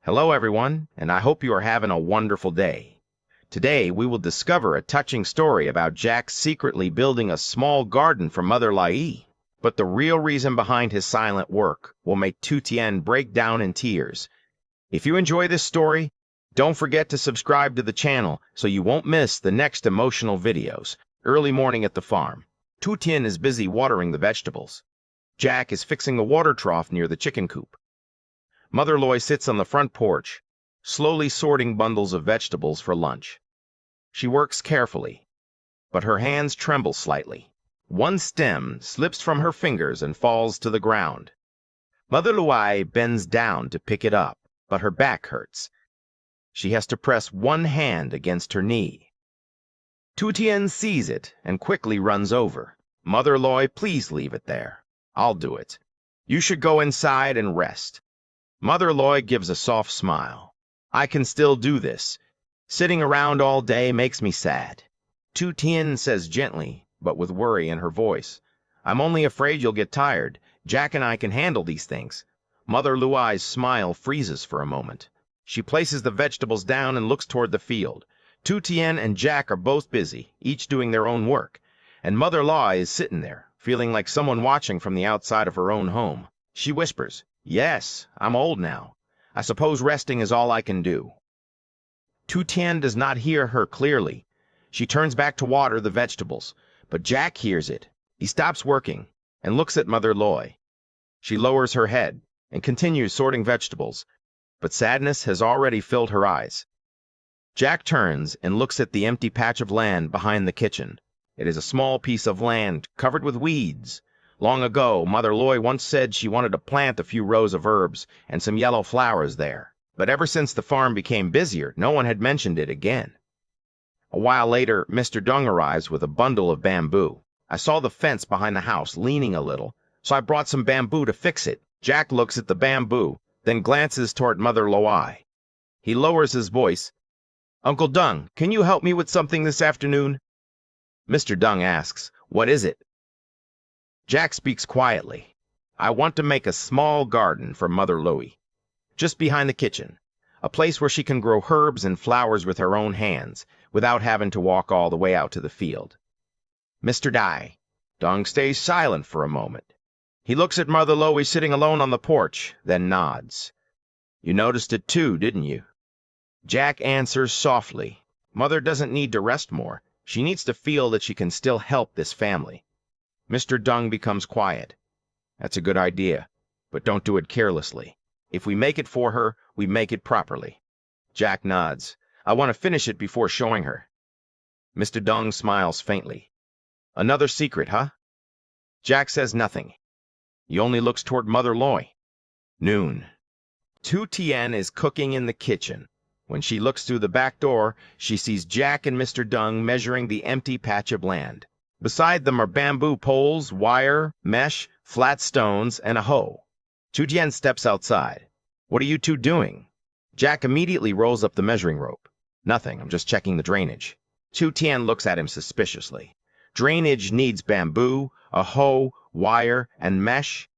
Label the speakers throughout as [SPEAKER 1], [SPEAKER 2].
[SPEAKER 1] Hello everyone, and I hope you are having a wonderful day. Today we will discover a touching story about Jack secretly building a small garden for Mother Loi. But the real reason behind his silent work will make Tien break down in tears. If you enjoy this story, don't forget to subscribe to the channel so you won't miss the next emotional videos. Early morning at the farm. Tien is busy watering the vegetables. Jack is fixing a water trough near the chicken coop. Mother Loi sits on the front porch, slowly sorting bundles of vegetables for lunch. She works carefully, but her hands tremble slightly. One stem slips from her fingers and falls to the ground. Mother Loi bends down to pick it up, but her back hurts. She has to press one hand against her knee. Tien sees it and quickly runs over. Mother Loi, please leave it there. I'll do it. You should go inside and rest. Mother Loi gives a soft smile. I can still do this. Sitting around all day makes me sad. Tien says gently, but with worry in her voice. I'm only afraid you'll get tired. Jack and I can handle these things. Mother Loi's smile freezes for a moment. She places the vegetables down and looks toward the field. Tien and Jack are both busy, each doing their own work. And Mother Loi is sitting there, feeling like someone watching from the outside of her own home. She whispers, Yes, I'm old now. I suppose resting is all I can do. Tien does not hear her clearly. She turns back to water the vegetables, but Jack hears it. He stops working and looks at Mother Loi. She lowers her head and continues sorting vegetables, but sadness has already filled her eyes. Jack turns and looks at the empty patch of land behind the kitchen. It is a small piece of land covered with weeds. Long ago, Mother Loi once said she wanted to plant a few rows of herbs and some yellow flowers there. But ever since the farm became busier, no one had mentioned it again. A while later, Mr. Dung arrives with a bundle of bamboo. I saw the fence behind the house leaning a little, so I brought some bamboo to fix it. Jack looks at the bamboo, then glances toward Mother Loi. He lowers his voice. Uncle Dung, can you help me with something this afternoon? Mr. Dung asks, What is it? Jack speaks quietly. I want to make a small garden for Mother Loi, just behind the kitchen, a place where she can grow herbs and flowers with her own hands, without having to walk all the way out to the field. Mr. Dung stays silent for a moment. He looks at Mother Loi sitting alone on the porch, then nods. You noticed it too, didn't you? Jack answers softly. Mother doesn't need to rest more. She needs to feel that she can still help this family. Mr. Dung becomes quiet. That's a good idea, but don't do it carelessly. If we make it for her, we make it properly. Jack nods. I want to finish it before showing her. Mr. Dung smiles faintly. Another secret, huh? Jack says nothing. He only looks toward Mother Loi. Noon. Tien is cooking in the kitchen. When she looks through the back door, she sees Jack and Mr. Dung measuring the empty patch of land. Beside them are bamboo poles, wire, mesh, flat stones, and a hoe. Tien steps outside. What are you two doing? Jack immediately rolls up the measuring rope. Nothing, I'm just checking the drainage. Tien looks at him suspiciously. Drainage needs bamboo, a hoe, wire, and mesh.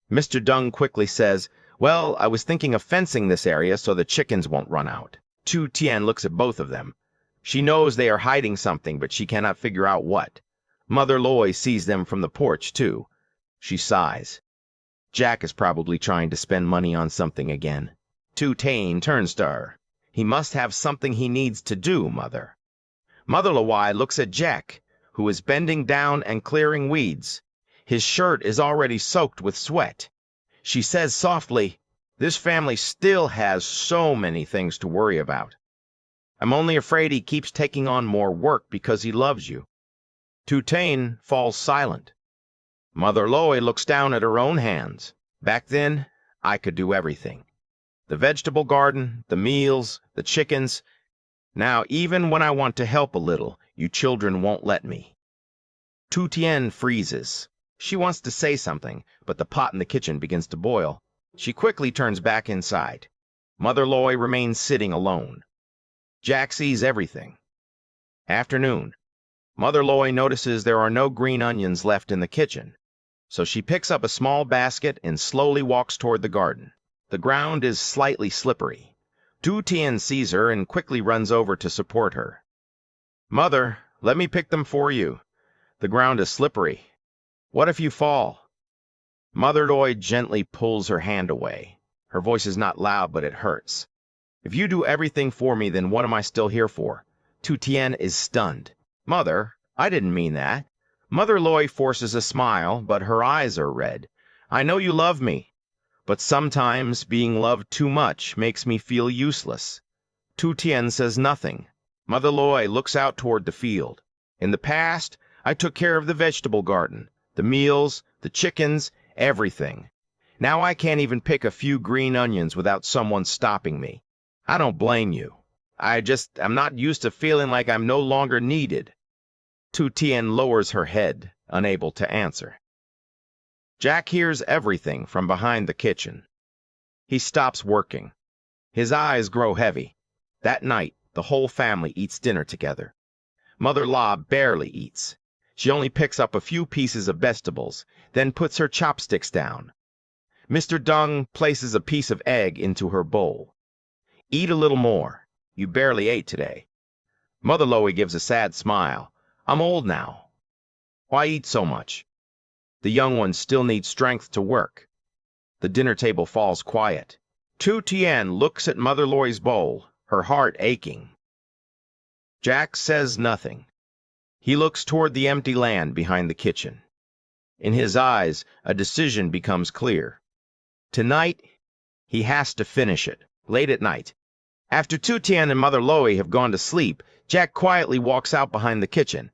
[SPEAKER 1] Mr. Dung quickly says, Well, I was thinking of fencing this area so the chickens won't run out. Tien looks at both of them. She knows they are hiding something, but she cannot figure out what. Mother Loi sees them from the porch, too. She sighs. Jack is probably trying to spend money on something again. Tien turns to her. He must have something he needs to do, Mother. Mother Loi looks at Jack, who is bending down and clearing weeds. His shirt is already soaked with sweat. She says softly, This family still has so many things to worry about. I'm only afraid he keeps taking on more work because he loves you. Tien falls silent. Mother Loi looks down at her own hands. Back then, I could do everything. The vegetable garden, the meals, the chickens. Now, even when I want to help a little, you children won't let me. Tien freezes. She wants to say something, but the pot in the kitchen begins to boil. She quickly turns back inside. Mother Loi remains sitting alone. Jack sees everything. Afternoon. Mother Loi notices there are no green onions left in the kitchen, so she picks up a small basket and slowly walks toward the garden. The ground is slightly slippery. Tien sees her and quickly runs over to support her. "Mother, let me pick them for you. The ground is slippery. What if you fall?" Mother Loi gently pulls her hand away. Her voice is not loud, but it hurts. "If you do everything for me, then what am I still here for?" Tien is stunned. "Mother, I didn't mean that." Mother Loi forces a smile, but her eyes are red. "I know you love me, but sometimes being loved too much makes me feel useless." Tien says nothing. Mother Loi looks out toward the field. "In the past, I took care of the vegetable garden, the meals, the chickens, everything. Now I can't even pick a few green onions without someone stopping me. I don't blame you. I'm not used to feeling like I'm no longer needed." Tien lowers her head, unable to answer. Jack hears everything from behind the kitchen. He stops working. His eyes grow heavy. That night, the whole family eats dinner together. Mother Loi barely eats. She only picks up a few pieces of vegetables, then puts her chopsticks down. Mr. Dung places a piece of egg into her bowl. "Eat a little more. You barely ate today." Mother Loi gives a sad smile. "I'm old now. Why eat so much? The young ones still need strength to work." The dinner table falls quiet. Tien looks at Mother Loi's bowl, her heart aching. Jack says nothing. He looks toward the empty land behind the kitchen. In his eyes, a decision becomes clear. Tonight, he has to finish it, late at night. After Tien and Mother Loi have gone to sleep, Jack quietly walks out behind the kitchen.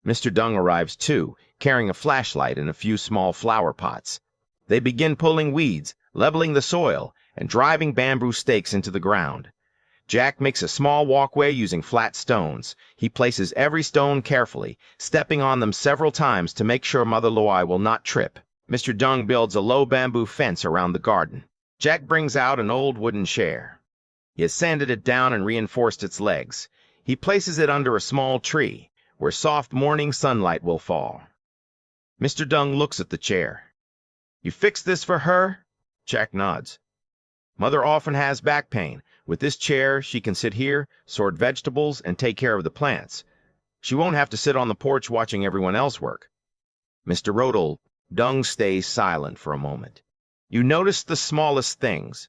[SPEAKER 1] Mr. Dung arrives too, carrying a flashlight and a few small flower pots. They begin pulling weeds, leveling the soil, and driving bamboo stakes into the ground. Jack makes a small walkway using flat stones. He places every stone carefully, stepping on them several times to make sure Mother Loi will not trip. Mr. Dung builds a low bamboo fence around the garden. Jack brings out an old wooden chair. He has sanded it down and reinforced its legs. He places it under a small tree, where soft morning sunlight will fall. Mr. Dung looks at the chair. "You fixed this for her?" Jack nods. "Mother often has back pain. With this chair, she can sit here, sort vegetables, and take care of the plants. She won't have to sit on the porch watching everyone else work." Mr. Rodel, Dung stays silent for a moment. "You notice the smallest things."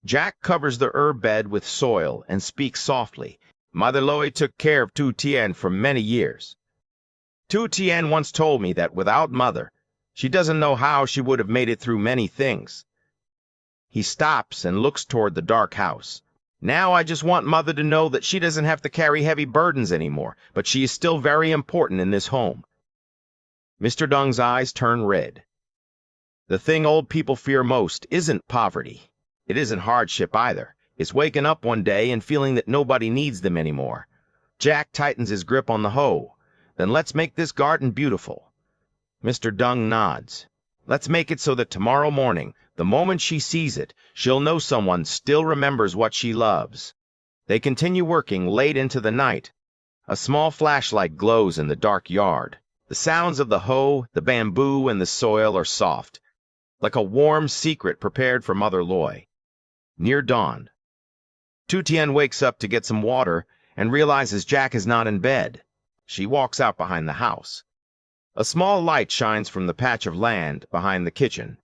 [SPEAKER 1] Jack covers the herb bed with soil and speaks softly. "Mother Loi took care of Tien for many years. Tien once told me that without Mother, she doesn't know how she would have made it through many things." He stops and looks toward the dark house. "Now I just want Mother to know that she doesn't have to carry heavy burdens anymore, but she is still very important in this home." Mr. Dung's eyes turn red. "The thing old people fear most isn't poverty. It isn't hardship either. It's waking up one day and feeling that nobody needs them anymore." Jack tightens his grip on the hoe. "Then let's make this garden beautiful." Mr. Dung nods. "Let's make it so that tomorrow morning, the moment she sees it, she'll know someone still remembers what she loves." They continue working late into the night. A small flashlight glows in the dark yard. The sounds of the hoe, the bamboo, and the soil are soft, like a warm secret prepared for Mother Loi. Near dawn, Tien wakes up to get some water and realizes Jack is not in bed. She walks out behind the house. A small light shines from the patch of land behind the kitchen.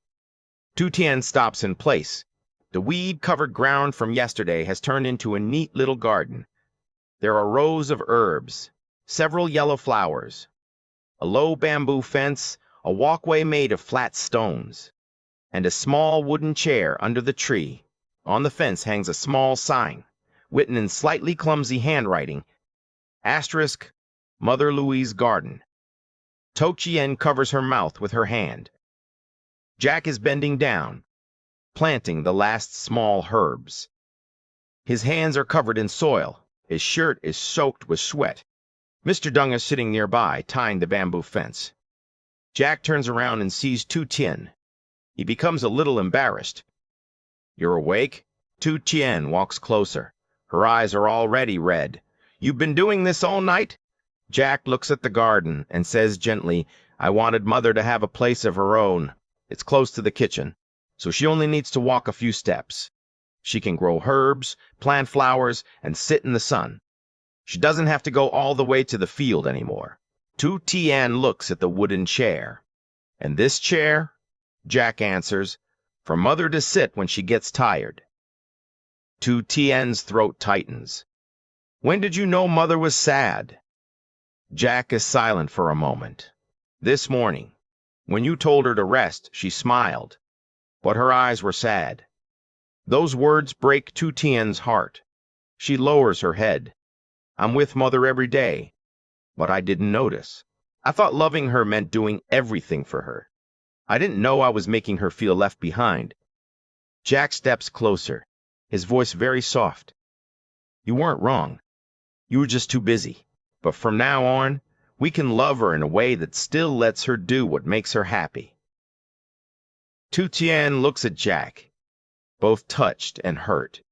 [SPEAKER 1] Tien stops in place. The weed-covered ground from yesterday has turned into a neat little garden. There are rows of herbs, several yellow flowers, a low bamboo fence, a walkway made of flat stones, and a small wooden chair under the tree. On the fence hangs a small sign, written in slightly clumsy handwriting, ** Mother Loi's Garden. Tien covers her mouth with her hand. Jack is bending down, planting the last small herbs. His hands are covered in soil. His shirt is soaked with sweat. Mr. Dung is sitting nearby, tying the bamboo fence. Jack turns around and sees Tien. He becomes a little embarrassed. "You're awake?" Tien walks closer. Her eyes are already red. "You've been doing this all night?" Jack looks at the garden and says gently, "I wanted Mother to have a place of her own. It's close to the kitchen, so she only needs to walk a few steps." She can grow herbs, plant flowers, and sit in the sun. She doesn't have to go all the way to the field anymore. Tien looks at the wooden chair. And this chair, Jack answers, for Mother to sit when she gets tired. Tien's throat tightens. When did you know Mother was sad? Jack is silent for a moment. This morning. When you told her to rest, she smiled, but her eyes were sad. Those words break Tien's heart. She lowers her head. I'm with Mother every day, but I didn't notice. I thought loving her meant doing everything for her. I didn't know I was making her feel left behind. Jack steps closer, his voice very soft. You weren't wrong. You were just too busy. But from now on, we can love her in a way that still lets her do what makes her happy. Tien looks at Jack, both touched and hurt.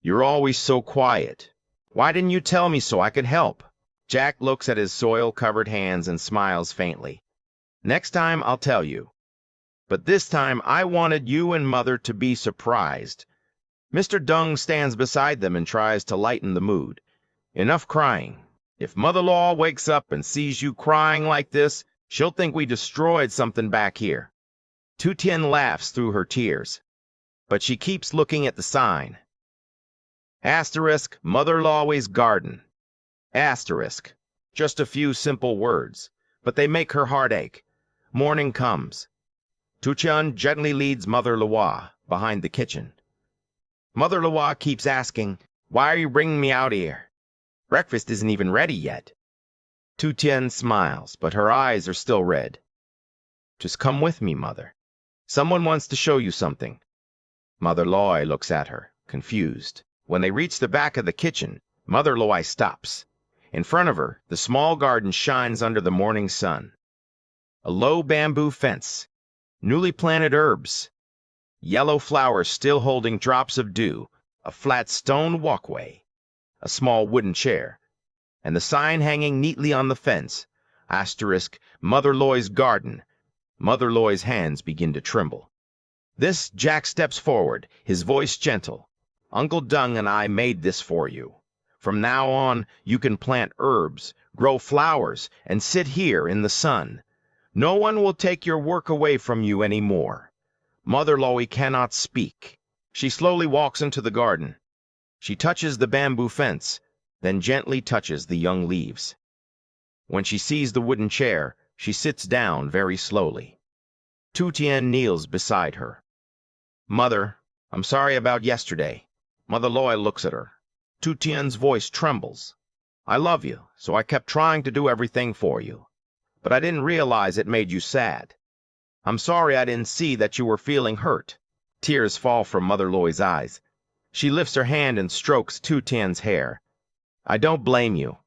[SPEAKER 1] You're always so quiet. Why didn't you tell me so I could help? Jack looks at his soil-covered hands and smiles faintly. Next time I'll tell you. But this time I wanted you and Mother to be surprised. Mr. Dung stands beside them and tries to lighten the mood. Enough crying. If Mother Loi wakes up and sees you crying like this, she'll think we destroyed something back here. Tien laughs through her tears, but she keeps looking at the sign. Asterisk, Mother Loi's garden. Asterisk. Just a few simple words, but they make her heart ache. Morning comes. Tien gently leads Mother Loi behind the kitchen. Mother Loi keeps asking, why are you bringing me out here? Breakfast isn't even ready yet. Tien smiles, but her eyes are still red. Just come with me, Mother. Someone wants to show you something. Mother Loi looks at her, confused. When they reach the back of the kitchen, Mother Loi stops. In front of her, the small garden shines under the morning sun. A low bamboo fence, newly planted herbs, yellow flowers still holding drops of dew, a flat stone walkway, a small wooden chair, and the sign hanging neatly on the fence, asterisk, Mother Loi's garden. Mother Loi's hands begin to tremble. This Jack steps forward, his voice gentle. Uncle Dung and I made this for you. From now on, you can plant herbs, grow flowers, and sit here in the sun. No one will take your work away from you anymore. Mother Loi cannot speak. She slowly walks into the garden. She touches the bamboo fence, then gently touches the young leaves. When she sees the wooden chair, she sits down very slowly. Tien kneels beside her. Mother, I'm sorry about yesterday. Mother Loi looks at her. Tien's voice trembles. I love you, so I kept trying to do everything for you. But I didn't realize it made you sad. I'm sorry I didn't see that you were feeling hurt. Tears fall from Mother Loi's eyes. She lifts her hand and strokes Tien's hair. I don't blame you.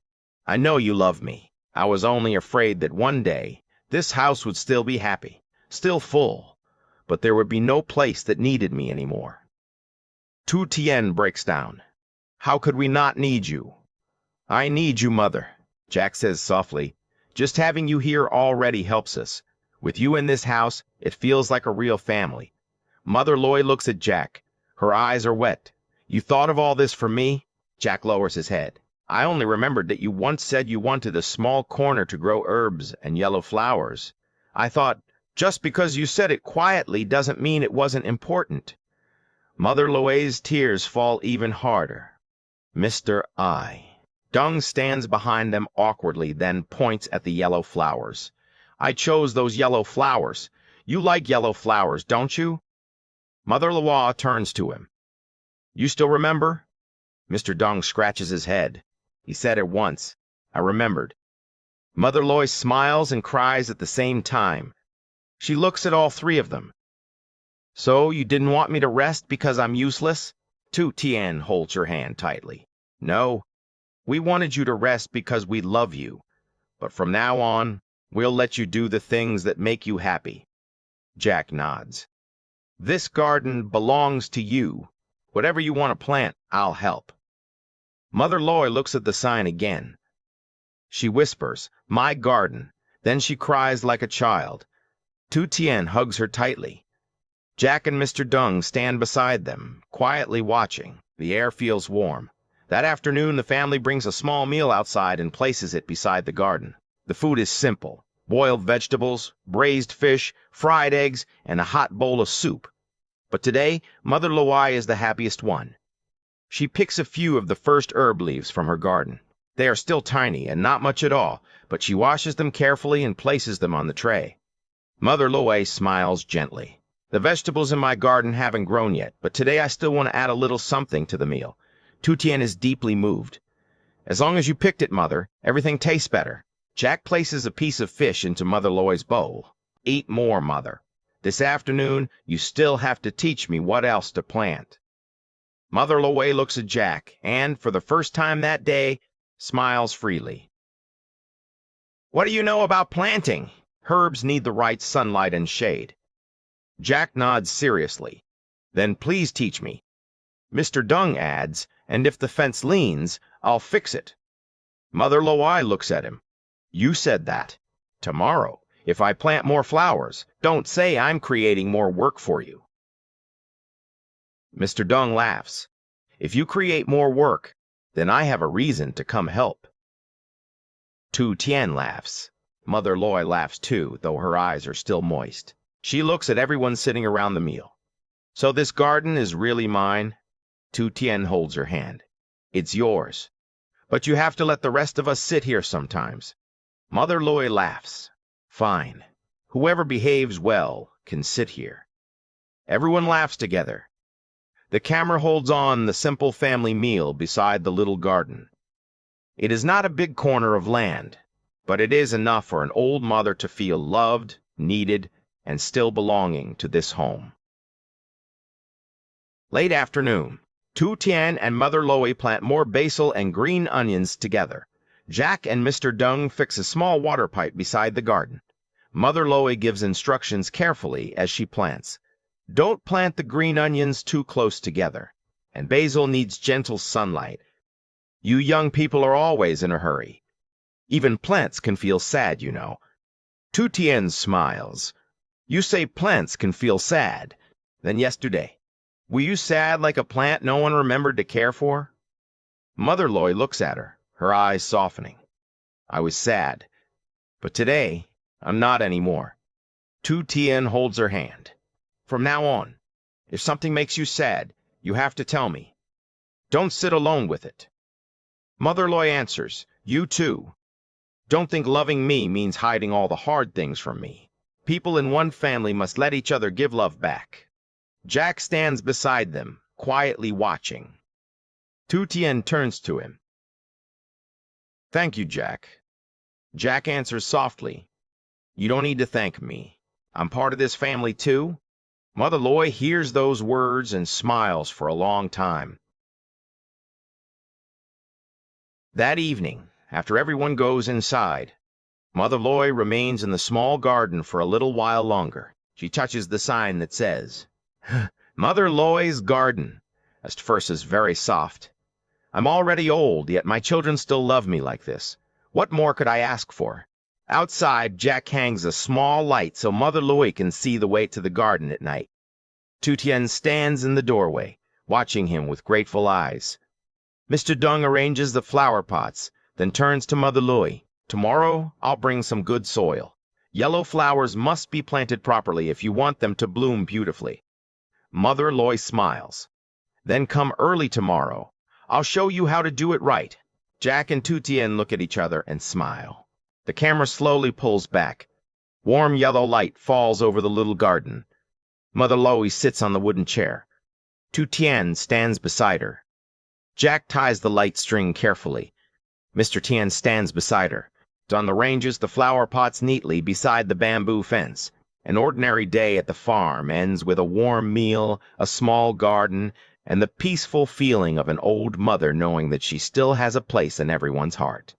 [SPEAKER 1] I know you love me. I was only afraid that one day this house would still be happy, still full, but there would be no place that needed me anymore. Tien breaks down. How could we not need you? I need you, Mother, Jack says softly. Just having you here already helps us. With you in this house, it feels like a real family. Mother Loi looks at Jack. Her eyes are wet. You thought of all this for me? Jack lowers his head. I only remembered that you once said you wanted a small corner to grow herbs and yellow flowers. I thought, just because you said it quietly doesn't mean it wasn't important. Mother Loi's tears fall even harder. Mr. I. Dung stands behind them awkwardly, then points at the yellow flowers. I chose those yellow flowers. You like yellow flowers, don't you? Mother Loi turns to him. You still remember? Mr. Dung scratches his head. He said it once. I remembered. Mother Loi smiles and cries at the same time. She looks at all three of them. So you didn't want me to rest because I'm useless? Tien holds her hand tightly. No, we wanted you to rest because we love you. But from now on, we'll let you do the things that make you happy. Jack nods. This garden belongs to you. Whatever you want to plant, I'll help. Mother Loi looks at the sign again. She whispers, my garden. Then she cries like a child. Tien hugs her tightly. Jack and Mr. Dung stand beside them, quietly watching. The air feels warm. That afternoon, the family brings a small meal outside and places it beside the garden. The food is simple: boiled vegetables, braised fish, fried eggs, and a hot bowl of soup. But today, Mother Loi is the happiest one. She picks a few of the first herb leaves from her garden. They are still tiny and not much at all, but she washes them carefully and places them on the tray. Mother Loi smiles gently. The vegetables in my garden haven't grown yet, but today I still want to add a little something to the meal. Tien is deeply moved. As long as you picked it, Mother, everything tastes better. Jack places a piece of fish into Mother Loi's bowl. Eat more, Mother. This afternoon, you still have to teach me what else to plant. Mother Loi looks at Jack and, for the first time that day, smiles freely. What do you know about planting? Herbs need the right sunlight and shade. Jack nods seriously. Then please teach me. Mr. Dung adds, and if the fence leans, I'll fix it. Mother Loi looks at him. You said that. Tomorrow, if I plant more flowers, don't say I'm creating more work for you. Mr. Dung laughs. If you create more work, then I have a reason to come help. Tien laughs. Mother Loi laughs too, though her eyes are still moist. She looks at everyone sitting around the meal. So this garden is really mine? Tien holds her hand. It's yours. But you have to let the rest of us sit here sometimes. Mother Loi laughs. Fine. Whoever behaves well can sit here. Everyone laughs together. The camera holds on the simple family meal beside the little garden. It is not a big corner of land, but it is enough for an old mother to feel loved, needed, and still belonging to this home. Late afternoon. Tien and Mother Loi plant more basil and green onions together. Jack and Mr. Dung fix a small water pipe beside the garden. Mother Loi gives instructions carefully as she plants. Don't plant the green onions too close together, and basil needs gentle sunlight. You young people are always in a hurry. Even plants can feel sad, you know. Tien smiles. You say plants can feel sad. Then yesterday, were you sad like a plant no one remembered to care for? Mother Loi looks at her, her eyes softening. I was sad, but today I'm not anymore. Tien holds her hand. From now on, if something makes you sad, you have to tell me. Don't sit alone with it. Mother Loi answers, you too. Don't think loving me means hiding all the hard things from me. People in one family must let each other give love back. Jack stands beside them, quietly watching. Tien turns to him. Thank you, Jack. Jack answers softly. You don't need to thank me. I'm part of this family too. Mother Loi hears those words and smiles for a long time. That evening, after everyone goes inside, Mother Loi remains in the small garden for a little while longer. She touches the sign that says, Mother Loi's Garden. At first is very soft. I'm already old, yet my children still love me like this. What more could I ask for? Outside, Jack hangs a small light so Mother Loi can see the way to the garden at night. Tien stands in the doorway, watching him with grateful eyes. Mr. Dung arranges the flower pots, then turns to Mother Loi. Tomorrow, I'll bring some good soil. Yellow flowers must be planted properly if you want them to bloom beautifully. Mother Loi smiles. Then come early tomorrow. I'll show you how to do it right. Jack and Tien look at each other and smile. The camera slowly pulls back. Warm yellow light falls over the little garden. Mother Loi sits on the wooden chair. Tien stands beside her. Jack ties the light string carefully. Mr. Tien stands beside her. On the ranges the flower pots neatly beside the bamboo fence. An ordinary day at the farm ends with a warm meal, a small garden, and the peaceful feeling of an old mother knowing that she still has a place in everyone's heart.